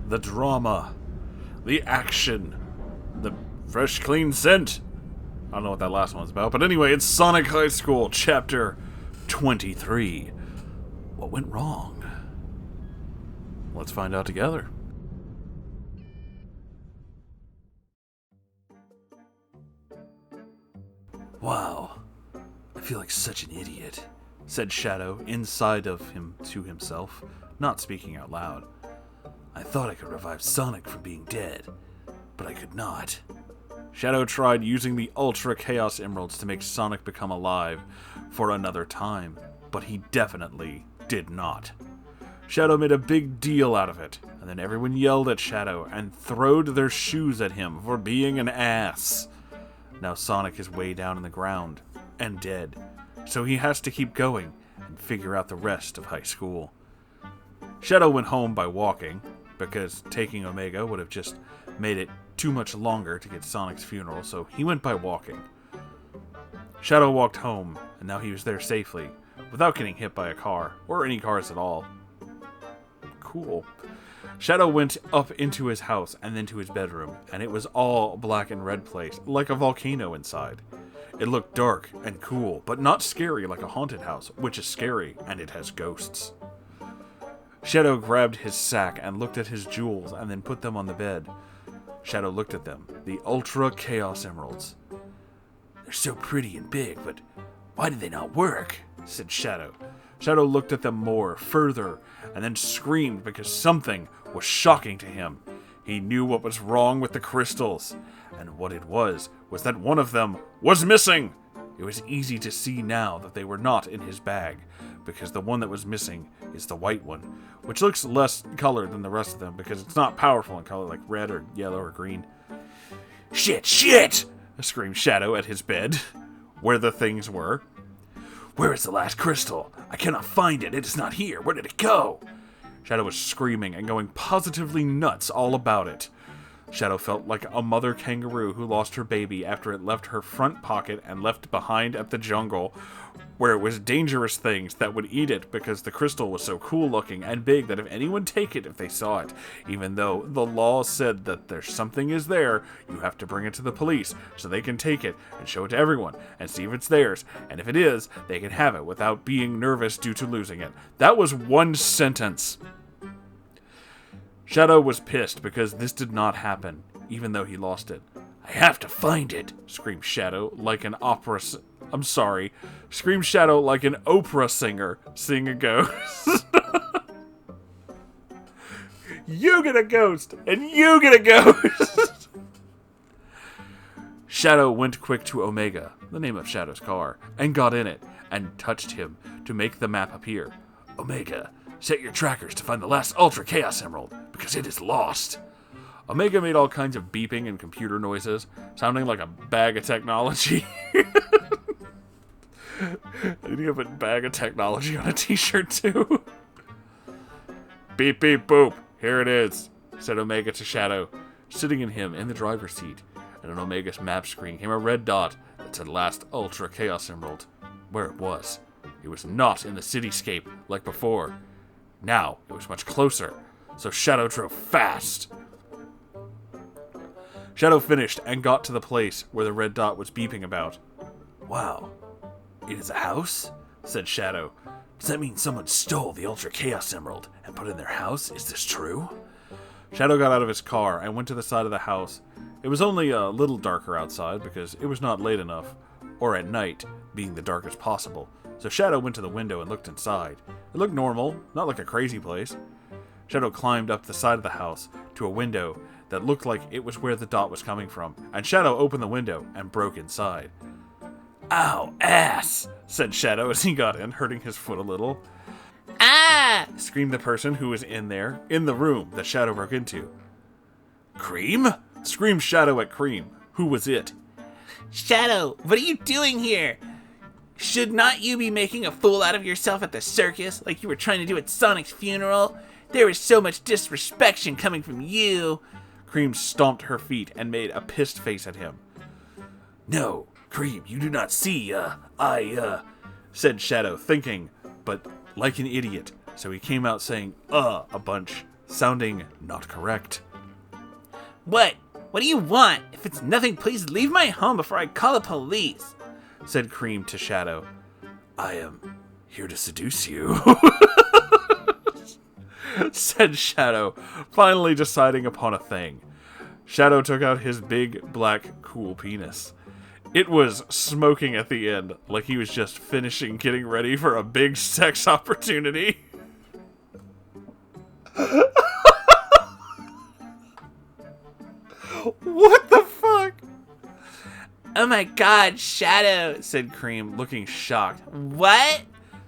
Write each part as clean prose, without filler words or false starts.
the drama, the action, the fresh, clean scent. I don't know what that last one's about, but anyway, it's Sonic High School, Chapter 23. What went wrong? Let's find out together. Wow, I feel like such an idiot, said Shadow inside of him to himself, not speaking out loud. I thought I could revive Sonic from being dead, but I could not. Shadow tried using the Ultra Chaos Emeralds to make Sonic become alive for another time, but he definitely did not. Shadow made a big deal out of it, and then everyone yelled at Shadow and throwed their shoes at him for being an ass. Now Sonic is way down in the ground, and dead, so he has to keep going and figure out the rest of high school. Shadow went home by walking, because taking Omega would have just made it too much longer to get Sonic's funeral, so he went by walking. Shadow walked home, and now he was there safely, without getting hit by a car, or any cars at all. Cool. Shadow went up into his house, and then to his bedroom, and it was all black and red place, like a volcano inside. It looked dark and cool, but not scary like a haunted house, which is scary, and it has ghosts. Shadow grabbed his sack and looked at his jewels, and then put them on the bed. Shadow looked at them, the Ultra Chaos Emeralds. They're so pretty and big, but why do they not work? Said Shadow. Shadow looked at them more, further, and then screamed because something was shocking to him. He knew what was wrong with the crystals, and what it was that one of them was missing. It was easy to see now that they were not in his bag, because the one that was missing is the white one, which looks less colored than the rest of them because it's not powerful in color like red or yellow or green. Shit! Screamed Shadow at his bed, where the things were. Where is the last crystal? I cannot find it. It is not here. Where did it go? Shadow was screaming and going positively nuts all about it. Shadow felt like a mother kangaroo who lost her baby after it left her front pocket and left behind at the jungle, where it was dangerous things that would eat it because the crystal was so cool looking and big that if anyone take it if they saw it, even though the law said that there's something is there, you have to bring it to the police so they can take it and show it to everyone and see if it's theirs, and if it is, they can have it without being nervous due to losing it. That was one sentence. Shadow was pissed because this did not happen, even though he lost it. I have to find it, screamed Shadow like an screamed Shadow like an opera singer seeing a ghost. You get a ghost, and you get a ghost! Shadow went quick to Omega, the name of Shadow's car, and got in it, and touched him to make the map appear. Omega, set your trackers to find the last Ultra Chaos Emerald, because it is lost. Omega made all kinds of beeping and computer noises, sounding like a bag of technology. I need to put bag of technology on a t-shirt too. Beep beep boop, here it is, said Omega to Shadow, sitting in him in the driver's seat, and on Omega's map screen came a red dot that said last Ultra Chaos Emerald. Where it was not in the cityscape like before. Now it was much closer, so Shadow drove fast. Shadow finished and got to the place where the red dot was beeping about. Wow, it is a house? Said Shadow. Does that mean someone stole the Ultra Chaos Emerald and put it in their house? Is this true? Shadow got out of his car and went to the side of the house. It was only a little darker outside because it was not late enough, or at night, being the darkest possible. So Shadow went to the window and looked inside. It looked normal, not like a crazy place. Shadow climbed up the side of the house to a window that looked like it was where the dot was coming from, and Shadow opened the window and broke inside. Ow, ass, said Shadow as he got in, hurting his foot a little. Ah! Screamed the person who was in there, in the room that Shadow broke into. Cream? Screamed Shadow at Cream. Who was it? Shadow, what are you doing here? Should not you be making a fool out of yourself at the circus, like you were trying to do at Sonic's funeral? There is so much disrespect coming from you. Cream stomped her feet and made a pissed face at him. No, Cream, you do not see, said Shadow, thinking, but like an idiot, so he came out saying, a bunch, sounding not correct. What? What do you want? If it's nothing, please leave my home before I call the police, said Cream to Shadow. I am here to seduce you, said Shadow, finally deciding upon a thing. Shadow took out his big, black, cool penis. It was smoking at the end, like he was just finishing getting ready for a big sex opportunity. What the fuck? Oh my god, Shadow, said Cream, looking shocked. What?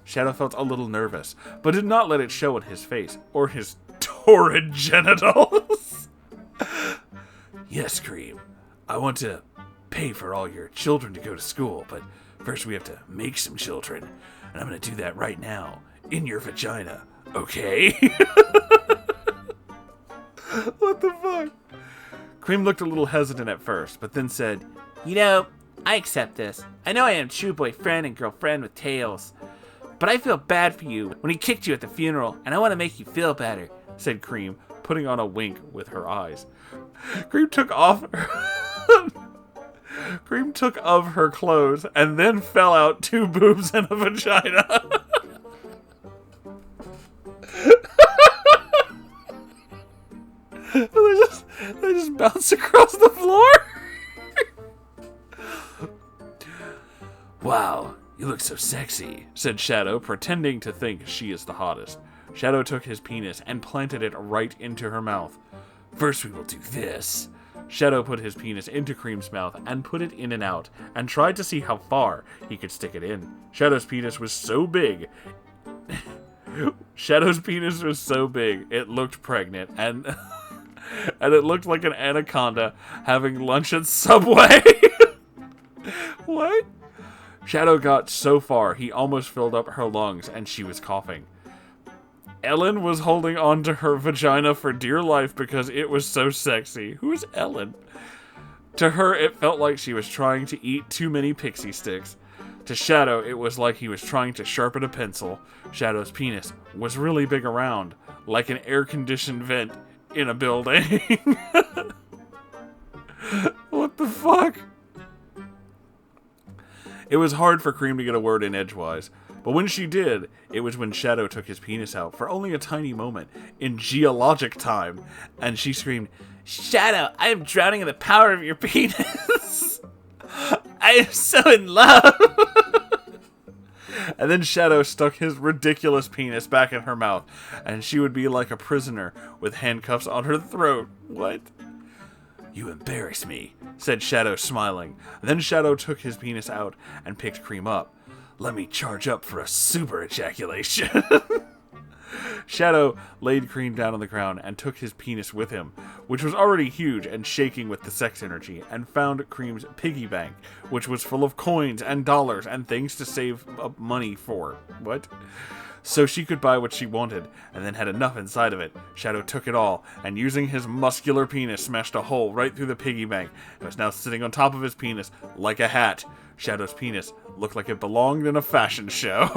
Shadow felt a little nervous, but did not let it show on his face, or his torrid genitals. Yes, Cream. I want to pay for all your children to go to school, but first we have to make some children, and I'm going to do that right now, in your vagina, okay? What the fuck? Cream looked a little hesitant at first, but then said, You know, I accept this. I know I am true boyfriend and girlfriend with tails, but I feel bad for you when he kicked you at the funeral, and I want to make you feel better, said Cream, putting on a wink with her eyes. Cream took of her clothes and then fell out 2 boobs and a vagina. They just bounce across the floor. Wow, you look so sexy, said Shadow, pretending to think she is the hottest. Shadow took his penis and planted it right into her mouth. First we will do this. Shadow put his penis into Cream's mouth and put it in and out, and tried to see how far he could stick it in. Shadow's penis was so big, it looked pregnant, and and it looked like an anaconda having lunch at Subway. What? Shadow got so far, he almost filled up her lungs, and she was coughing. Ellen was holding on to her vagina for dear life because it was so sexy. Who is Ellen? To her, it felt like she was trying to eat too many pixie sticks. To Shadow, it was like he was trying to sharpen a pencil. Shadow's penis was really big around, like an air-conditioned vent in a building. What the fuck? It was hard for Cream to get a word in edgewise, but when she did, it was when Shadow took his penis out for only a tiny moment in geologic time, and she screamed, Shadow, I am drowning in the power of your penis. I am so in love. And then Shadow stuck his ridiculous penis back in her mouth, and she would be like a prisoner with handcuffs on her throat. What? You embarrass me, said Shadow, smiling. Then Shadow took his penis out and picked Cream up. Let me charge up for a super ejaculation. Shadow laid Cream down on the ground and took his penis with him, which was already huge and shaking with the sex energy, and found Cream's piggy bank, which was full of coins and dollars and things to save up money for. What? So she could buy what she wanted, and then had enough inside of it. Shadow took it all, and using his muscular penis, smashed a hole right through the piggy bank, and was now sitting on top of his penis like a hat. Shadow's penis looked like it belonged in a fashion show.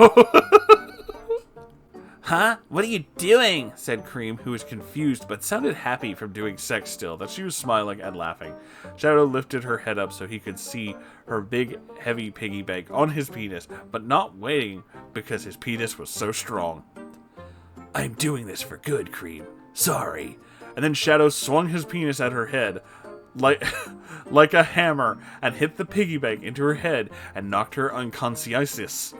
Huh? What are you doing? Said Cream, who was confused but sounded happy from doing sex still, that she was smiling and laughing. Shadow lifted her head up so he could see her big, heavy piggy bank on his penis, but not waiting because his penis was so strong. I'm doing this for good, Cream. Sorry. And then Shadow swung his penis at her head like a hammer and hit the piggy bank into her head and knocked her unconscious.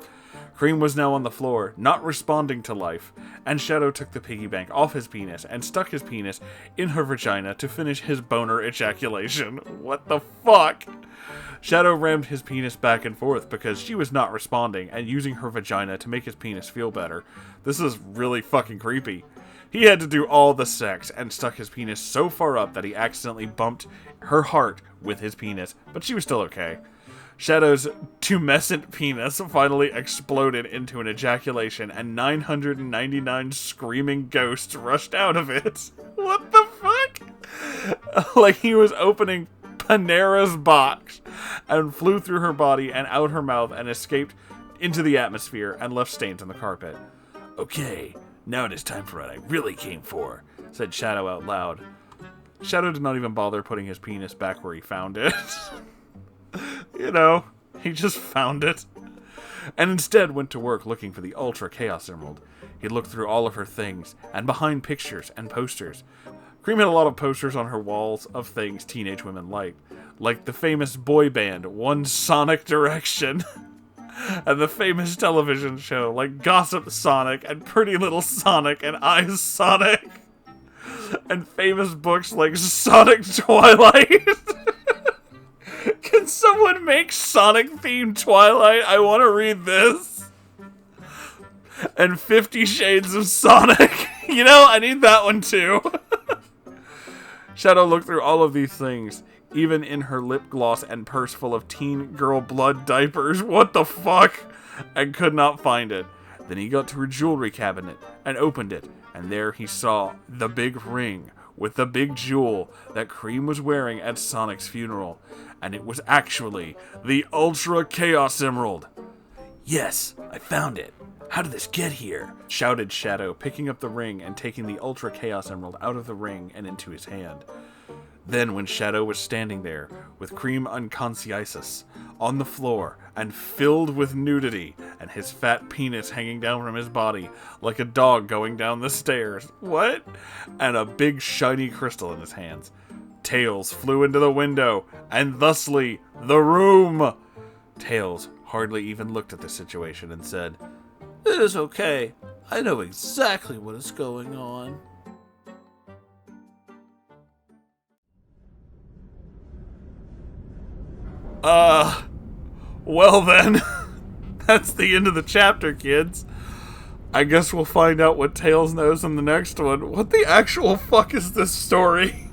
Cream was now on the floor, not responding to life, and Shadow took the piggy bank off his penis and stuck his penis in her vagina to finish his boner ejaculation. What the fuck? Shadow rammed his penis back and forth because she was not responding and using her vagina to make his penis feel better. This is really fucking creepy. He had to do all the sex and stuck his penis so far up that he accidentally bumped her heart with his penis, but she was still okay. Shadow's tumescent penis finally exploded into an ejaculation, and 999 screaming ghosts rushed out of it. What the fuck? Like he was opening Panera's box, and flew through her body and out her mouth and escaped into the atmosphere and left stains on the carpet. Okay, now it is time for what I really came for, said Shadow out loud. Shadow did not even bother putting his penis back where he found it. You know, he just found it. And instead went to work looking for the Ultra Chaos Emerald. He looked through all of her things, and behind pictures and posters. Cream had a lot of posters on her walls of things teenage women liked. Like the famous boy band, One Sonic Direction. And the famous television show, like Gossip Sonic, and Pretty Little Sonic, and Eyes Sonic. And famous books like Sonic Twilight. Can someone make Sonic-themed Twilight? I want to read this. And 50 Shades of Sonic. You know, I need that one too. Shadow looked through all of these things, even in her lip gloss and purse full of teen girl blood diapers. What the fuck? And could not find it. Then he got to her jewelry cabinet and opened it, and there he saw the big ring with the big jewel that Cream was wearing at Sonic's funeral. And it was actually the Ultra Chaos Emerald. Yes, I found it. How did this get here? Shouted Shadow, picking up the ring and taking the Ultra Chaos Emerald out of the ring and into his hand. Then when Shadow was standing there, with Cream unconscious, on the floor, and filled with nudity, and his fat penis hanging down from his body, like a dog going down the stairs. What? And a big shiny crystal in his hands. Tails flew into the window, and thusly, the room! Tails hardly even looked at the situation and said, It is okay. I know exactly what is going on. Well then, that's the end of the chapter, kids. I guess we'll find out what Tails knows in the next one. What the actual fuck is this story?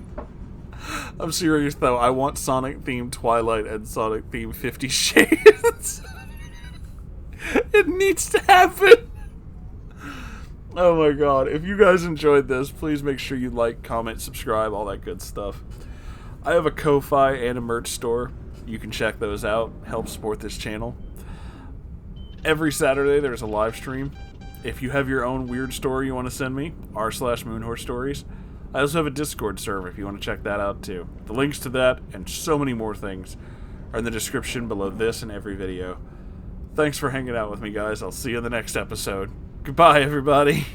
I'm serious though, I want Sonic-themed Twilight and Sonic-themed 50 Shades. It needs to happen. Oh my god, if you guys enjoyed this, please make sure you like, comment, subscribe, all that good stuff. I have a Ko-Fi and a merch store. You can check those out, help support this channel. Every Saturday there's a live stream. If you have your own weird story you want to send me, r/Moonhorse Stories. I also have a Discord server if you want to check that out too. The links to that and so many more things are in the description below this and every video. Thanks for hanging out with me, guys. I'll see you in the next episode. Goodbye, everybody.